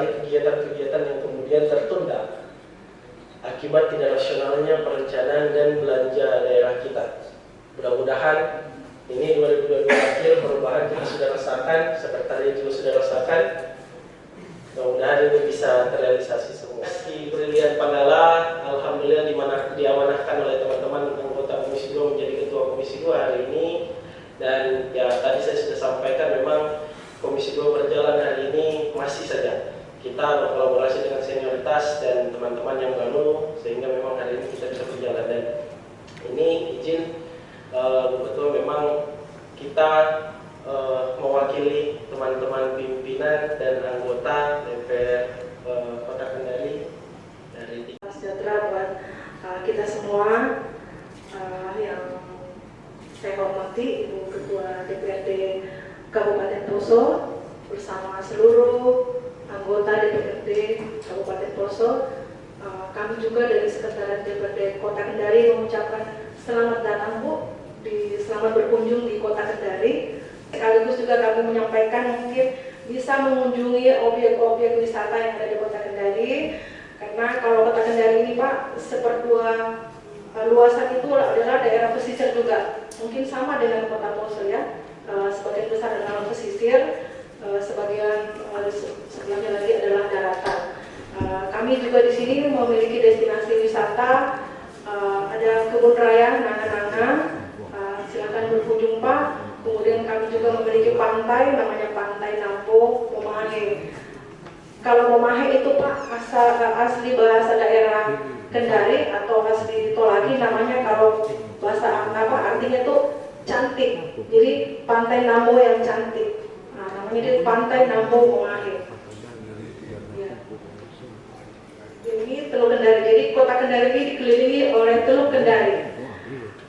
sekali kegiatan-kegiatan yang kemudian tertunda akibat tidak rasionalnya perencanaan dan belanja daerah kita. Mudah-mudahan ini 2022 akhir perubahan kita sudah rasakan, sekretariat juga sudah rasakan. Mudah-mudahan ini bisa terrealisasi semua. Di Brilian Panggala, alhamdulillah diamanahkan oleh teman-teman anggota Komisi 2 menjadi Ketua Komisi 2 hari ini. Dan ya tadi saya sudah sampaikan memang Komisi 2 berjalan hari ini masih saja kita berkolaborasi dengan senioritas dan teman-teman yang lalu sehingga memang hari ini kita bisa berjalan. Dan ini izin betul memang kita mewakili teman-teman pimpinan dan anggota DPR Kota Kendari dari sejahtera buat kita semua. Yang saya hormati Ibu Ketua DPRD Kabupaten Poso bersama seluruh anggota DPRD Kabupaten Poso. Kami juga dari Sekretariat DPRD Kota Kendari mengucapkan selamat datang Bu, selamat berkunjung di Kota Kendari. Sekaligus juga kami menyampaikan mungkin bisa mengunjungi objek-objek wisata yang ada di Kota Kendari, karena kalau Kota Kendari ini Pak seperdua luasan itu adalah daerah pesisir juga, mungkin sama dengan Kota Poso ya, sebagian besar adalah pesisir, sebagian sebelahnya lagi adalah daratan. Kami juga di sini memiliki destinasi wisata, ada kebun raya Nana-Nana, silakan berkunjung Pak. Kemudian kami juga memiliki pantai, namanya Pantai Nampo Momahe. Kalau Momahe itu Pak asli bahasa daerah Kendari atau asli Tolaki, namanya kalau bahasa artinya itu cantik. Jadi Pantai Nampo yang cantik. Nah, namanya itu Pantai Nampo Momahe. Ya. Ini Teluk Kendari. Jadi Kota Kendari ini dikelilingi oleh Teluk Kendari.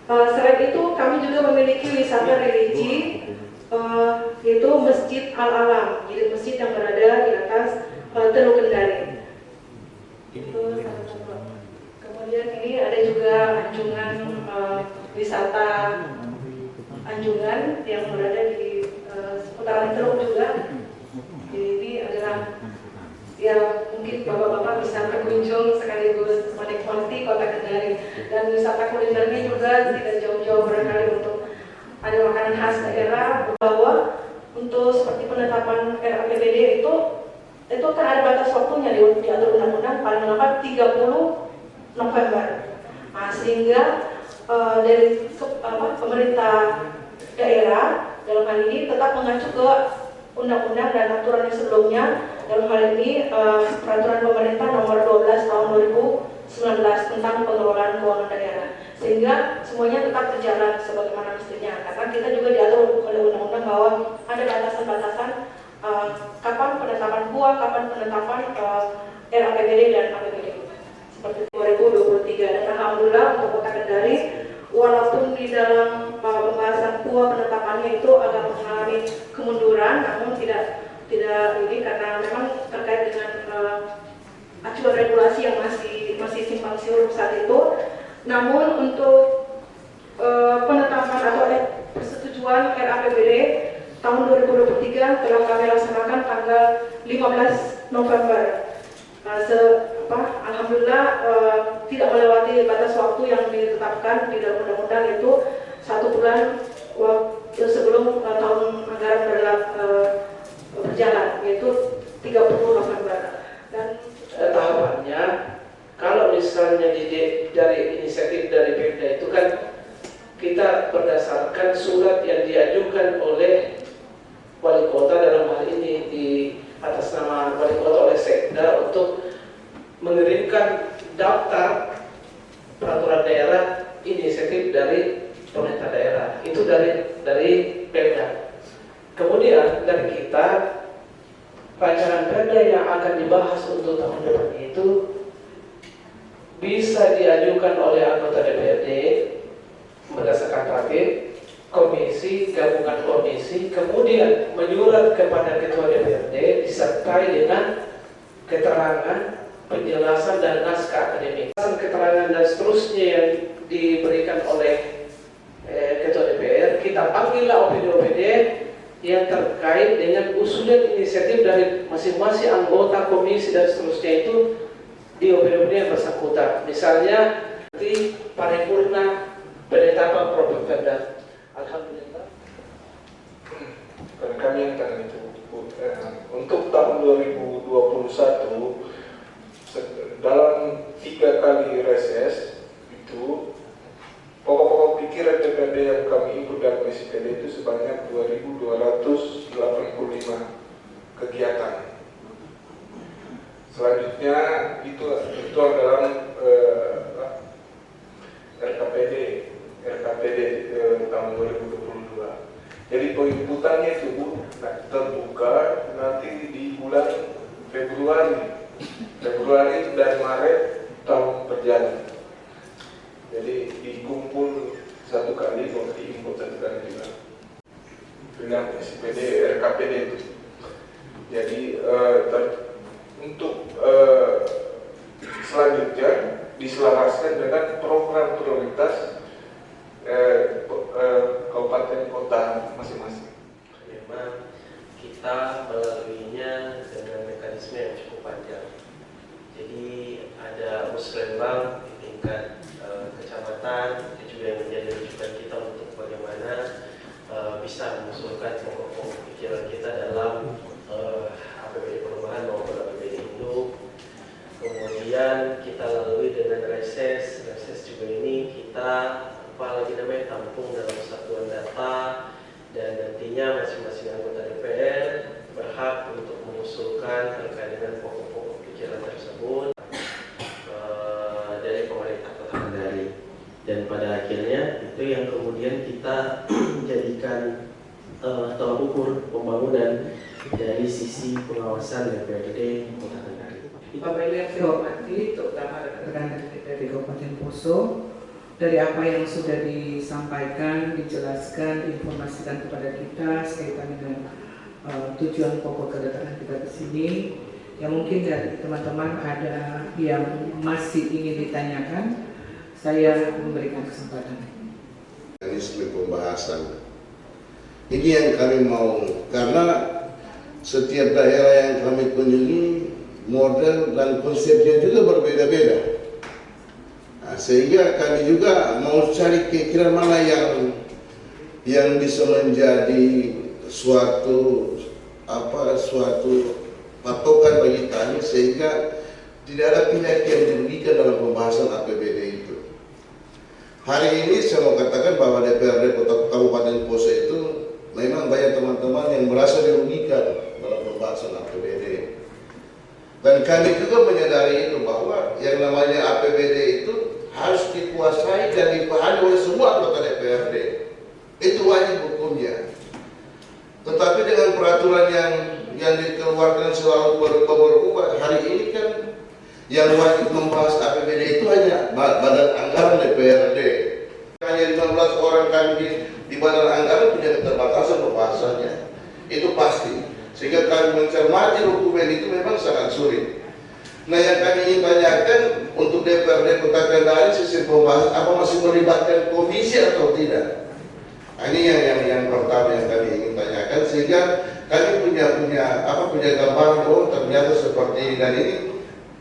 Selain itu kami juga memiliki wisata religi, yaitu Masjid Al-Alam, jadi masjid yang berada di atas Teluk Kendari. Kemudian ini ada juga Anjungan, wisata Anjungan yang berada di seputaran Teluk juga. Jadi ini adalah ya mungkin bapak-bapak bisa berkunjung sekaligus menikmati Kota Kendari. Dan wisata kuliner ini juga tidak jauh-jauh barangkali untuk ada makanan khas daerah. Bahwa untuk seperti penetapan RAPBD itu kan ada batas waktunya diatur undang-undang paling lambat 30 November. Nah, sehingga dari pemerintah daerah dalam hal ini tetap mengacu ke undang-undang dan aturan yang sebelumnya. Dalam hal ini peraturan pemerintah nomor 12 tahun 2019 tentang pengelolaan keuangan daerah, sehingga semuanya tetap berjalan sebagaimana mestinya. Karena kita juga diatur oleh undang-undang bahwa ada batasan-batasan kapan penetapan KUA, kapan penetapan RAPBD dan APBD seperti 2023. Dan alhamdulillah untuk Kota Kendari, walaupun di dalam pembahasan KUA penetapannya itu agak mengalami kemunduran, namun tidak ini karena memang terkait dengan acuan regulasi yang masih simpang siur saat itu. Namun untuk penetapan atau persetujuan RAPBD tahun 2023 telah kami laksanakan tanggal 15 November. Alhamdulillah tidak melewati batas waktu yang ditetapkan di dalam undang-undang, itu 1 bulan sebelum tahun anggaran berjalan, yaitu 30 November. Dan tahapannya kalau misalnya dari inisiatif dari Pemda itu kan kita berdasarkan surat yang diajukan oleh wali kota, dalam hal ini di atas nama wali kota oleh Sekda, untuk mengirimkan daftar peraturan daerah inisiatif dari pemerintah daerah, itu dari Pemda. Kemudian dari kita, rancangan perda yang akan dibahas untuk tahun depan itu bisa diajukan oleh anggota DPRD berdasarkan tatip, komisi, gabungan komisi, kemudian menyurat kepada ketua DPRD disertai dengan keterangan, penjelasan dan naskah akademik, keterangan dan seterusnya yang diberikan oleh ketua DPR. Kita panggillah OPD-OPD yang terkait dengan usulan inisiatif dari masing-masing anggota komisi dan seterusnya itu di OPD yang bersangkutan. Misalnya di paripurna penetapan Prof. Perda. Alhamdulillah. Karena kami yang tadi itu untuk tahun 2021 dalam 3 kali reses itu pokok-pokok pikiran DPRD yang kami input dalam SIPD itu sebanyak 2.285 kegiatan. Selanjutnya itu adalah RKPD tahun 2022. Jadi penginputannya itu terbuka nanti di bulan Februari dan Maret tahun berjalan. Jadi dikumpul satu kali, mau diinput satu kali juga dengan SPD RKPD itu. Jadi untuk selanjutnya diselaraskan dengan program prioritas kabupaten kota masing-masing. Memang kita melaluinya dengan mekanisme yang cukup panjang. Jadi ada musrembang di tingkat kecamatan, itu juga yang menjadi rujukan kita untuk bagaimana bisa mengusulkan pokok-pokok pikiran kita dalam APBD perubahan maupun APBD induk. Kemudian kita lalui dengan reses juga ini kita tampung dalam satuan data, dan nantinya masing-masing anggota DPR berhak untuk mengusulkan terkait dengan pokok-pokok pikiran tersebut dari pemerintah Kota Kendari. Dan pada akhirnya itu yang kemudian kita jadikan tolak ukur pembangunan dari sisi pengawasan DPRD Kota Kendari. Bapak Ibu yang saya hormati, terutama rekan-rekan dari Kabupaten Poso, dari apa yang sudah disampaikan, dijelaskan, diinformasikan kepada kita sekaitan dengan tujuan pokok kedatangan kita ke sini, yang mungkin dari teman-teman ada yang masih ingin ditanyakan, saya memberikan kesempatan. Mekanisme pembahasan ini yang kami mau, karena setiap daerah yang kami kunjungi model dan konsepnya juga berbeda-beda. Sehingga kami juga mau cari kira-kira mana yang bisa menjadi suatu patokan bagi kami, sehingga tidak ada pihak yang dirugikan dalam pembahasan APBD itu. Hari ini saya mau katakan bahwa DPRD Kota Kabupaten Poso itu memang banyak teman-teman yang merasa dirugikan dalam pembahasan APBD. Dan kami juga menyadari itu bahwa yang namanya APBD itu harus dikuasai dan dipahami oleh semua anggota DPRD. Itu wajib hukumnya. Tetapi dengan peraturan yang dikeluarkan selalu berubah, hari ini kan yang wajib membahas APBD itu hanya badan anggaran DPRD. Hanya 15 orang kami di badan anggaran punya keterbatasan pembahasannya. Itu pasti. Sehingga kami mencermati dokumen itu memang sangat sulit. Nah, yang kami ingin tanyakan untuk DPRD Kota Kendari, sistem pembahasan apa masih melibatkan komisi atau tidak? Nah, ini yang pertama yang kami ingin tanyakan, sehingga kami punya gambaran, oh ternyata seperti ini, dan ini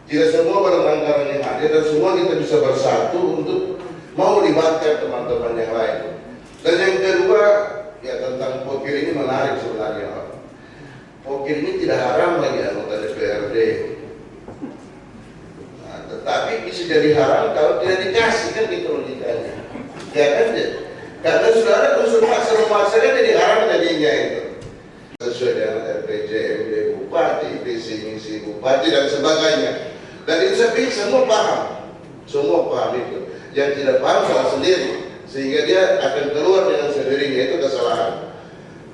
tidak semua barang anggaran yang hadir dan semua kita bisa bersatu untuk mau melibatkan teman-teman yang lain. Dan yang kedua, ya tentang pokir ini menarik sebenarnya. Pokir ini tidak haram bagi anggota DPRD. Tapi bisa jadi haram kalau tidak dikasih, kan gitu logikanya. Ya kan ya? Karena sudah ada unsur paksa kan jadi haram jadinya itu. Sesuai dengan RPJMD Bupati, visi misi Bupati dan sebagainya. Dan itu saya pikir semua paham itu. Yang tidak paham salah sendiri, sehingga dia akan keluar dengan sendirinya, itu kesalahan.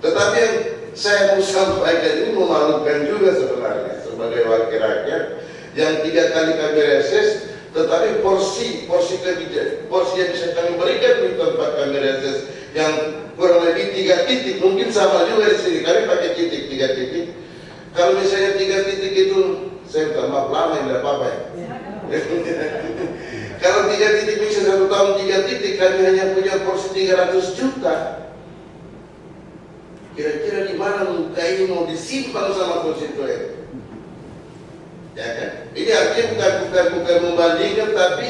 Tetapi yang saya mau sampaikan ini memalukan juga sebenarnya sebagai wakil rakyat. Yang 3 kali kami reses, tetapi porsi yang bisa kami berikan di tempat kami reses yang kurang lebih 3 titik, mungkin sama juga di sini. Kami pakai 3 titik. Kalau misalnya 3 titik itu, saya minta maaf lama yang tidak apa-apa ya. Kalau 3 titik bisa 1 tahun 3 titik, kami hanya punya porsi 300 juta. Kira-kira di mana bagaimana muka ini mau disimpan sama konstituen. Ya kan? Ini artinya bukan membandingkan, tapi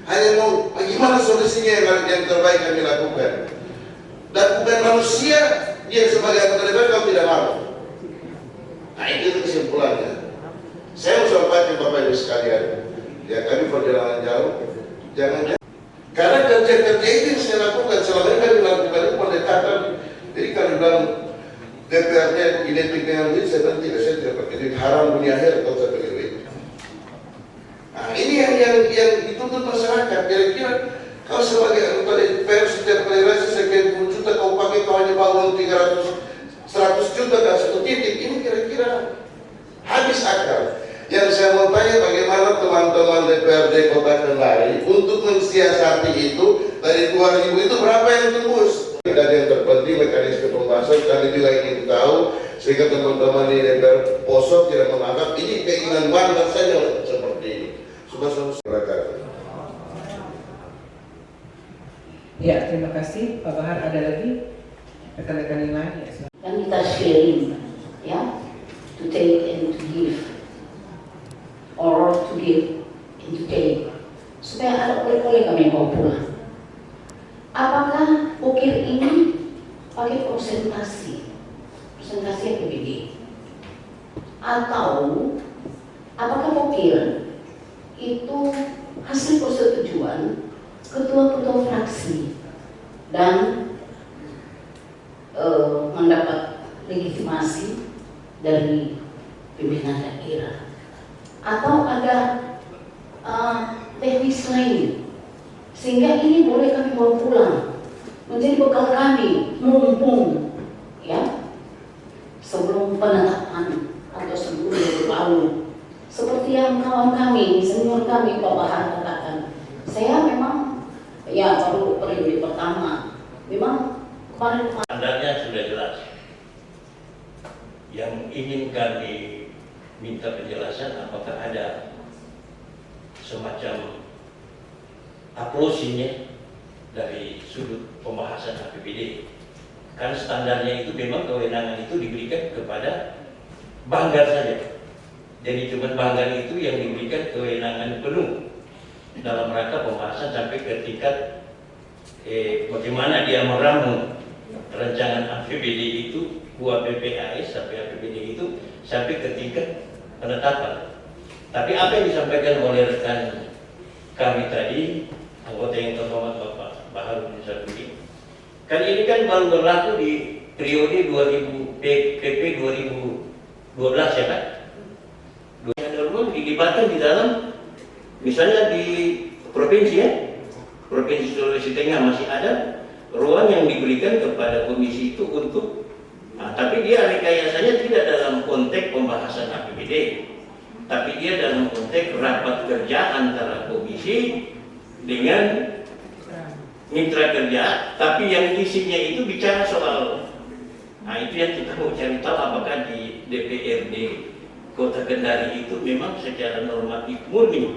hanya mau bagaimana solusinya yang terbaik kami lakukan. Dan bukan manusia dia sebagai anggota DPR kalau tidak mau. Nah itu kesimpulannya. Saya mau sampaikan Bapak Ibu sekalian, ya kami perjalanan jauh, jangan karena kerja-kerja itu yang saya lakukan selama ini kami lakukan itu pendekatan. Jadi kami bilang DPRD identik dengan duit, saya bilang tidak, saya tidak pakai duit haram dunia akhir kalau saya pakai duit. Nah ini yang dituntut masyarakat. Kira-kira kau sebagai anggota DPR setiap kali rasa sekian puluh juta kau pakai, kau hanya bangun 100 juta ke satu titik, ini kira-kira habis akal. Yang saya mau tanya, bagaimana teman-teman DPRD Kota Kendari untuk mensiasati itu, dari 2000 itu berapa yang tembus? Dan yang terpenting mekanisme pembahasan kami juga ingin tahu, sehingga teman-teman di DPR Poso tidak menganggap ini keinginan bangsa saja seperti ini. Masyarakat. Ya, terima kasih Pak Bahar. Ada lagi rekan-rekan yang lain? Ya, dan kita sharing, ya, to take and to give, or to give and to take, supaya ada oleh-oleh kami mau pulang. Apakah ukir ini pakai presentasi APBD, atau apakah ukir itu hasil persetujuan ketua-ketua fraksi dan mendapat legitimasi dari pimpinan daerah, atau ada teknis lain sehingga ini boleh kami bawa pulang menjadi bekal kami mumpung, ya, sebelum penetapan atau sebelum berlalu. Seperti yang kawan kami, senior kami Pak Bahar katakan, saya memang ya baru periode pertama, memang kemarin standarnya sudah jelas. Yang ingin kami minta penjelasan, apakah ada semacam approach-nya dari sudut pembahasan APBD. Kan standarnya itu memang kewenangan itu diberikan kepada Banggar saja. Jadi cuma Banggar itu yang diberikan kewenangan penuh dalam rangka pembahasan sampai ke tingkat bagaimana dia meramu rancangan APBD itu, buat BPAS sampai APBD itu sampai ke tingkat penetapan. Tapi apa yang disampaikan oleh rekan kami tadi, anggota yang terhormat Bapak Baharudin Sabudi, kan ini kan baru berlaku di periode 2000 PP 2012 ya kan? Ada ruang dilibatkan di dalam, misalnya di provinsi ya, Provinsi Sulawesi Tengah masih ada ruang yang diberikan kepada komisi itu untuk, tapi dia rekayasanya tidak dalam konteks pembahasan APBD, tapi dia dalam konteks rapat kerja antara komisi dengan mitra kerja, tapi yang isinya itu bicara soal, itu yang kita mau cari tahu, apakah di DPRD Kota Kendari itu memang secara normatif murni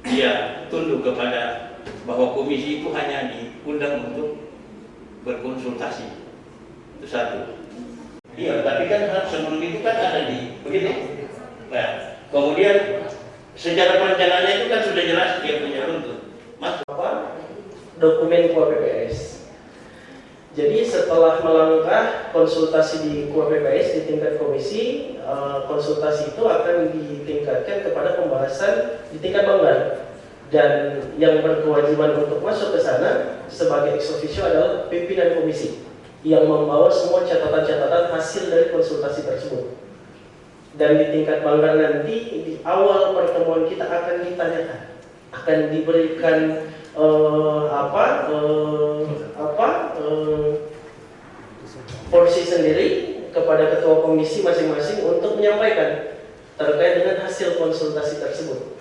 dia tunduk kepada bahwa komisi itu hanya diundang untuk berkonsultasi. Itu satu. Iya, tapi kan sebelum itu kan ada di begitu. Nah, kemudian secara perencanaannya itu kan sudah jelas dia punya runtut. Mas apa? Dokumen KUAPPS. Jadi setelah melangkah konsultasi di KUAPPS di tingkat komisi, konsultasi itu akan ditingkatkan kepada pembahasan di tingkat Banggar. Dan yang berkewajiban untuk masuk ke sana sebagai ex officio adalah pimpinan komisi yang membawa semua catatan-catatan hasil dari konsultasi tersebut. Dan di tingkat Banggar nanti di awal pertemuan kita akan ditanyakan, akan diberikan porsi sendiri kepada ketua komisi masing-masing untuk menyampaikan terkait dengan hasil konsultasi tersebut.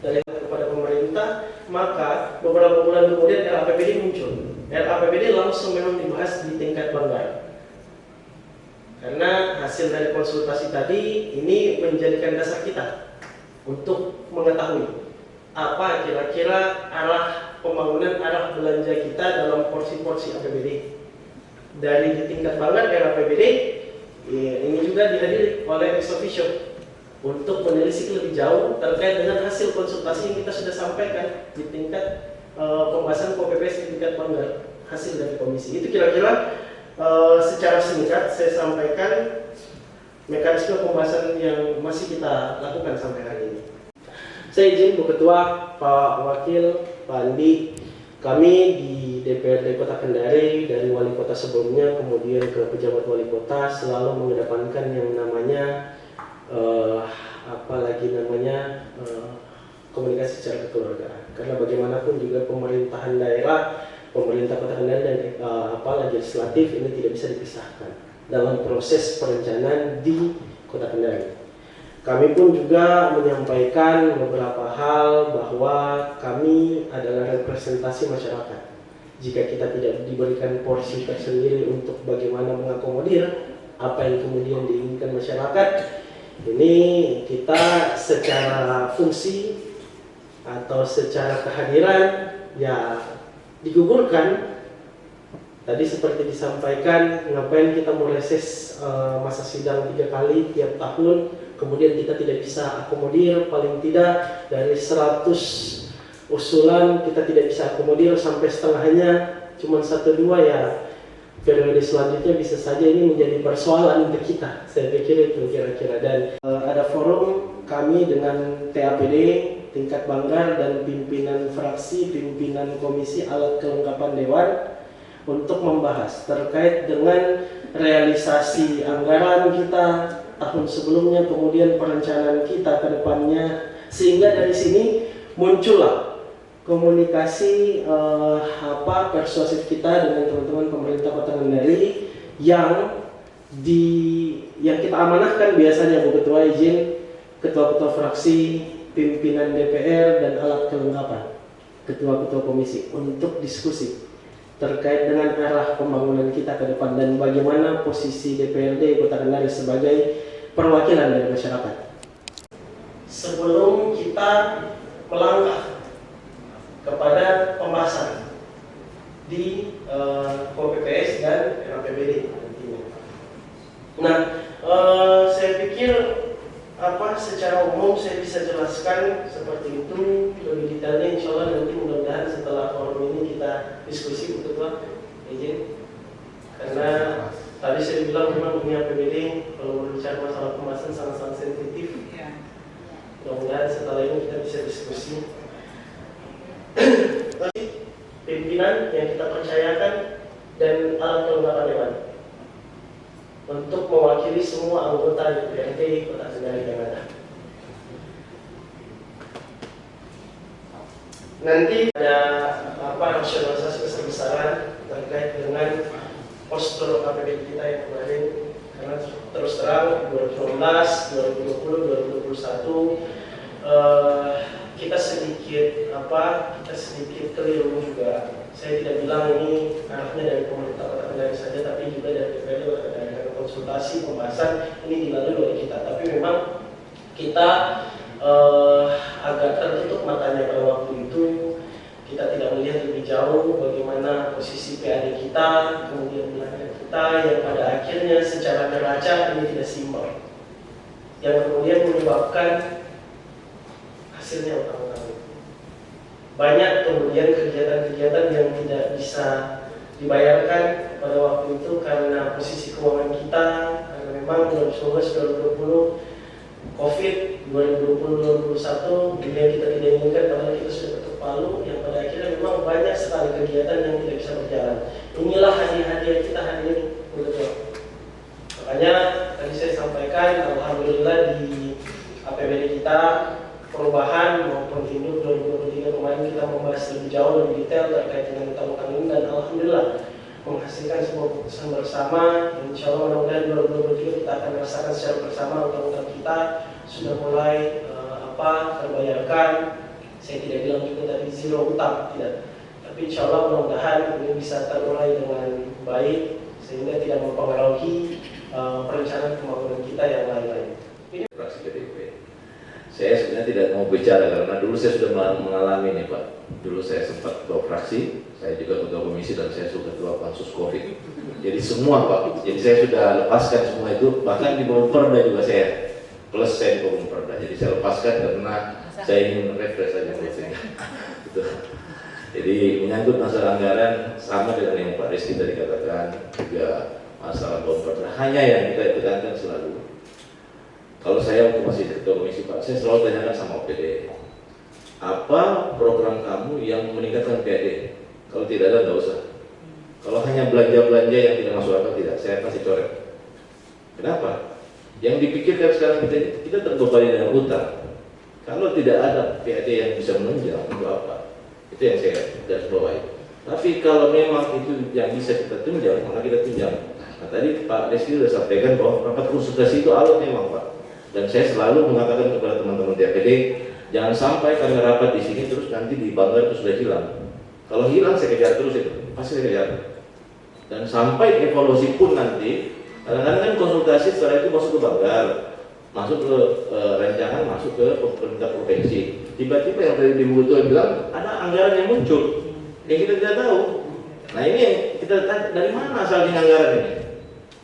Dari kepada pemerintah, maka beberapa bulan kemudian RAPBD muncul. RAPBD langsung memang dibahas di tingkat Banggar. Karena hasil dari konsultasi tadi ini menjadikan dasar kita untuk mengetahui apa kira-kira arah pembangunan, arah belanja kita dalam porsi-porsi APBD. Dari di tingkat Banggar RAPBD ini juga dihadiri oleh ex officio untuk menelisik lebih jauh terkait dengan hasil konsultasi yang kita sudah sampaikan di tingkat pembahasan PPPS di tingkat Banggar, hasil dari komisi. Itu kira-kira secara singkat saya sampaikan mekanisme pembahasan yang masih kita lakukan sampai hari ini. Saya izin Bu Ketua, Pak Wakil, Pak Andi, kami di DPRD Kota Kendari dari wali kota sebelumnya kemudian ke pejabat wali kota selalu mengedepankan yang namanya komunikasi secara kekeluargaan. Karena bagaimanapun juga pemerintahan daerah, pemerintah Kota Kendari dan legislatif ini tidak bisa dipisahkan dalam proses perencanaan di Kota Kendari. Kami pun juga menyampaikan beberapa hal bahwa kami adalah representasi masyarakat. Jika kita tidak diberikan porsi tersendiri untuk bagaimana mengakomodir apa yang kemudian diinginkan masyarakat, ini kita secara fungsi atau secara kehadiran ya digugurkan. Tadi seperti disampaikan, ngapain kita mau reses masa sidang 3 kali tiap tahun, kemudian kita tidak bisa akomodir, paling tidak dari 100 usulan kita tidak bisa akomodir sampai setengahnya, cuma 1-2 ya. Periode selanjutnya bisa saja ini menjadi persoalan untuk kita. Saya pikir itu kira-kira. Dan ada forum kami dengan TAPD tingkat Banggar dan pimpinan fraksi, pimpinan komisi alat kelengkapan dewan untuk membahas terkait dengan realisasi anggaran kita tahun sebelumnya, kemudian perencanaan kita ke depannya, sehingga dari sini muncullah komunikasi persuasif kita dengan teman-teman pemerintah Kota Kendari yang kita amanahkan biasanya Bu Ketua izin ketua-ketua fraksi, pimpinan DPR dan alat kelengkapan, ketua-ketua komisi untuk diskusi terkait dengan arah pembangunan kita ke depan dan bagaimana posisi DPRD Kota Kendari sebagai perwakilan dari masyarakat. Sebelum kita melangkah kepada pembahasan di KPPS dan RAPBD nantinya. Nah, saya pikir secara umum saya bisa jelaskan seperti itu. Lebih detailnya insya Allah nanti mudah-mudahan setelah forum ini kita diskusi Bu Ketua, izin. Karena tadi saya bilang memang ini APBD kalau berbicara masalah pembahasan sangat-sangat sensitif. Mudah-mudahan setelah ini kita bisa diskusi. Pimpinan yang kita percayakan dan alat kelengkapan dewan untuk mewakili semua anggota DPRD Kota Kendari yang ada. Nanti ada rasionalisasi besar-besaran terkait dengan postur APBD kita yang kemarin, karena terus terang 2019, 2020, 2021 kita sedikit keliru juga. Saya tidak bilang ini arahnya dari pemerintah Kota Kendari saja, tapi juga dari DPRD Kota Kendari. Konsultasi pembahasan ini dilalui oleh kita, tapi memang kita agak tertutup matanya pada waktu itu. Kita tidak melihat lebih jauh bagaimana posisi PAD kita, kemudian belanja kita, yang pada akhirnya secara neraca ini tidak seimbang, yang kemudian menyebabkan hasilnya utang-utang. Banyak kemudian kegiatan-kegiatan yang tidak bisa dibayarkan pada waktu itu karena posisi keuangan kita, karena memang 2019-2020 COVID, 2020-2021 yang kita tidak inginkan, padahal kita sudah ketuk palu, yang pada akhirnya memang banyak sekali kegiatan yang tidak bisa berjalan. Inilah hadiah-hadiah kita hari ini, betul. Makanya tadi saya sampaikan, alhamdulillah di APBD kita perubahan maupun induk 2023 kemarin kita membahas lebih jauh, lebih detail terkait dengan utang-utang ini, dan alhamdulillah menghasilkan sebuah keputusan bersama. Insya Allah mudah-mudahan 2023 kita akan merasakan secara bersama utang-utang kita sudah mulai terbayarkan. Saya tidak bilang juga tadi zero utang, tidak, tapi insya Allah mudah-mudahan ini bisa terurai dengan baik sehingga tidak mempengaruhi perencanaan pembangunan kita yang lain-lain. Ini fraksi PDIP. Saya sebenarnya tidak mau bicara karena dulu saya sudah mengalami nih Pak. Dulu saya sempat ketua fraksi, saya juga ketua komisi dan saya juga ketua pansus COVID. Jadi semua Pak, jadi saya sudah lepaskan semua itu, bahkan di bawah perda juga saya, plus saya di bawah perda. Jadi saya lepaskan karena saya ingin refresh saja menurut gitu. Jadi menyangkut masalah anggaran sama dengan yang Pak Rizky tadi katakan, juga masalah bawah perda. Hanya yang kita tekankan selalu. Kalau saya waktu masih ketua komisi Pak, saya selalu tanyakan sama OPD, apa program kamu yang meningkatkan PAD? Kalau tidak ada, nggak usah. Kalau hanya belanja-belanja yang tidak masuk akal, tidak, saya kasih coret. Kenapa? Yang dipikirkan sekarang kita terbebani dengan utang. Kalau tidak ada PAD yang bisa menunjang, untuk apa? Itu yang saya garis bawahi. Tapi kalau memang itu yang bisa kita tunjang, maka kita tunjang. Nah, tadi Pak Rizky sudah sampaikan bahwa rapat konsultasi itu alat memang Pak. Dan saya selalu mengatakan kepada teman-teman DPD, jangan sampai karena rapat di sini terus nanti di Banggar itu sudah hilang. Kalau hilang saya kejar terus itu, pasti saya kejar. Dan sampai evaluasi pun nanti, kadang-kadang kan konsultasi setelah itu masuk ke Banggar, masuk ke rancangan, masuk ke pemerintah provinsi. Tiba-tiba yang tadi di Butuh bilang ada anggaran yang muncul, yang kita tidak tahu. Nah ini yang kita tanya, dari mana asalnya anggaran ini?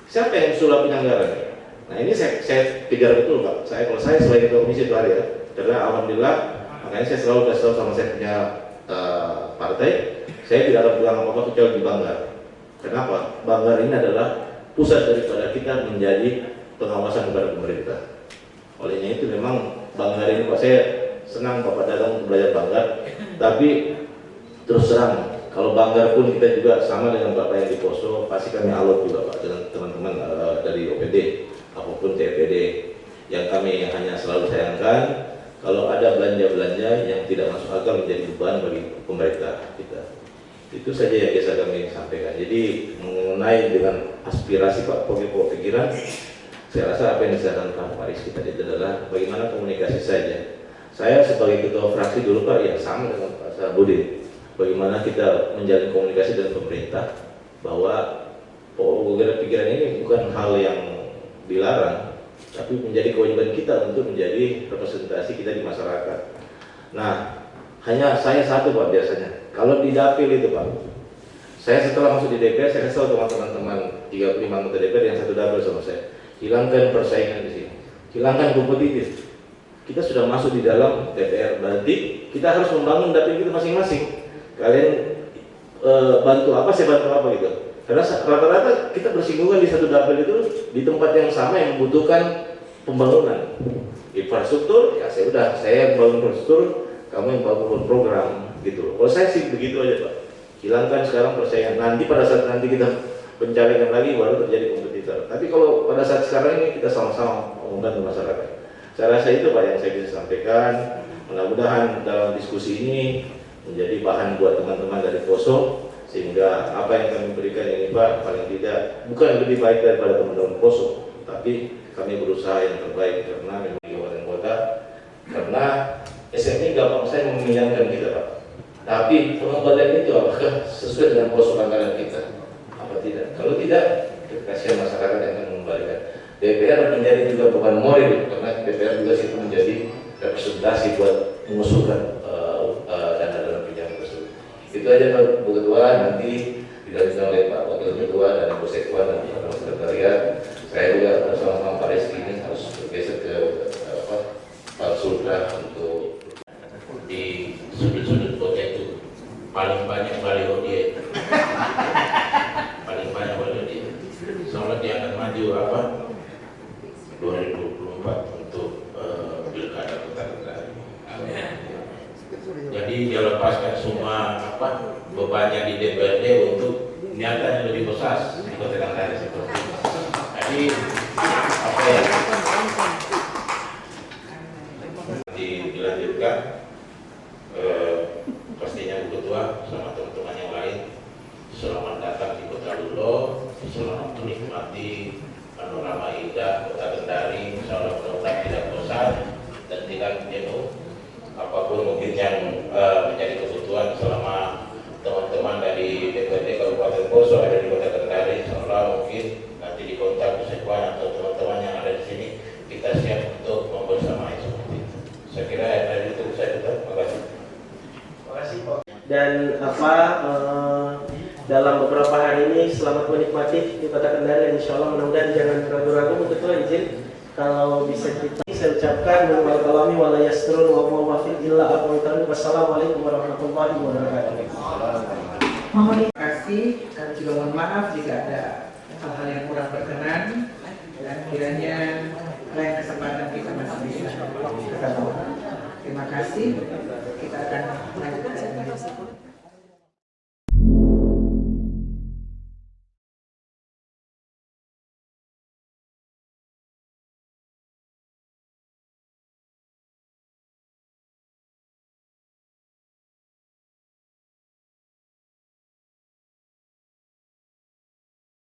Siapa yang sulapin anggaran? Nah ini saya kejar betul Pak. Kalau saya selain ketua komisi itu ada ya, karena alhamdulillah makanya saya selalu kasih tahu sama saya punya partai, saya tidak akan bilang apa-apa kecuali di Banggar. Kenapa? Banggar ini adalah pusat daripada kita menjadi pengawasan kepada pemerintah. Olehnya itu memang Banggar ini Pak, saya senang Bapak datang belajar Banggar, tapi terus terang kalau Banggar pun kita juga sama dengan Bapak yang di Poso, pasti kami alot juga Pak dengan teman-teman dari OPD apapun TPD. Yang kami hanya selalu sayangkan kalau ada belanja-belanja yang tidak masuk akal menjadi beban bagi pemerintah kita. Itu saja yang biasa kami sampaikan. Jadi mengenai dengan aspirasi Pak pokok pikiran, saya rasa apa yang disampaikan Pak Rizky tadi adalah bagaimana komunikasi saja. Saya sebagai ketua fraksi dulu Pak, ya sama dengan Pak Sarabudin. Bagaimana kita menjalin komunikasi dengan pemerintah bahwa pokok pikiran ini bukan hal yang dilarang, tapi menjadi kewajiban kita untuk menjadi representasi kita di masyarakat. Nah, hanya saya satu Pak biasanya. Kalau di dapil itu Pak, saya setelah masuk di DPR, saya kasih tahu teman-teman 35 anggota DPR yang satu dapil sama saya, hilangkan persaingan di sini, hilangkan kompetitif. Kita sudah masuk di dalam DPR, berarti kita harus membangun dapil kita masing-masing. Kalian bantu apa, saya bantu apa gitu. Karena rata-rata kita bersinggungan di satu dapil itu di tempat yang sama yang membutuhkan pembangunan infrastruktur. Ya saya bangun infrastruktur, kamu yang bangun program gitu. Kalau saya sih begitu aja Pak. Hilangkan sekarang persaingan. Nanti pada saat nanti kita pencarian lagi baru terjadi kompetitor. Tapi kalau pada saat sekarang ini kita sama-sama membantu masyarakat. Saya rasa itu Pak yang saya bisa sampaikan. Mudah-mudahan dalam diskusi ini menjadi bahan buat teman-teman dari Poso, sehingga apa yang kami berikan ini Pak paling tidak bukan lebih baik daripada teman-teman Poso, tapi kami berusaha yang terbaik karena memang di kabupaten kota, karena SMI gampang saya meminjamkan kita Pak, tapi pengembalian itu apakah sesuai dengan Poso anggaran kita apa tidak? Kalau tidak, kasihan masyarakat yang akan mengembalikan. DPR menjadi juga beban moral karena DPR juga situ menjadi representasi buat mengusulkan dana dalam pinjaman tersebut. Itu aja Pak Bu Ketua, nanti dilanjutkan oleh Pak Wakil Ketua dan Bu Sekwan dan Pak Sekretariat. Saya juga bersama-sama Pak Rizky ini harus bergeser ke Pak Sultra untuk di sudut-sudut kota itu paling banyak baliho dia, paling banyak baliho dia. Soalnya dia akan maju 2024 untuk pilkada Kota Kendari. Jadi dia lepaskan semua bebannya di DPRD untuk niatan yang lebih besar di Kota Kendari seperti itu. Jadi apa ya? Dilanjutkan pastinya Bu Ketua sama teman-teman yang lain. Selamat datang di Kota Lulo. Selamat menikmati panorama indah Kota Kendari. Insyaallah mudah-mudahan tidak bosan dan tidak jenuh. Apapun mungkin yang menjadi kebutuhan selama teman-teman dari DPRD Kabupaten Poso ada di Kota Kendari, insyaallah mungkin nanti di kontak Sekwan atau teman-teman yang ada di sini kita siap untuk membersamai seperti itu. dan dalam beberapa hari ini selamat menikmati di Kota Kendari, dan insya Allah mudah-mudahan jangan ragu-ragu. Ketua izin kalau bisa kita saya ucapkan wal kalami wala yasrun wa mawafil illa aqwatan. Wassalamualaikum warahmatullahi wabarakatuh. Terima kasih, kami juga mohon maaf jika ada hal-hal yang kurang berkenan, dan kiranya lain kesempatan kita masih bisa ketemu. Terima kasih, kita akan lanjutkan.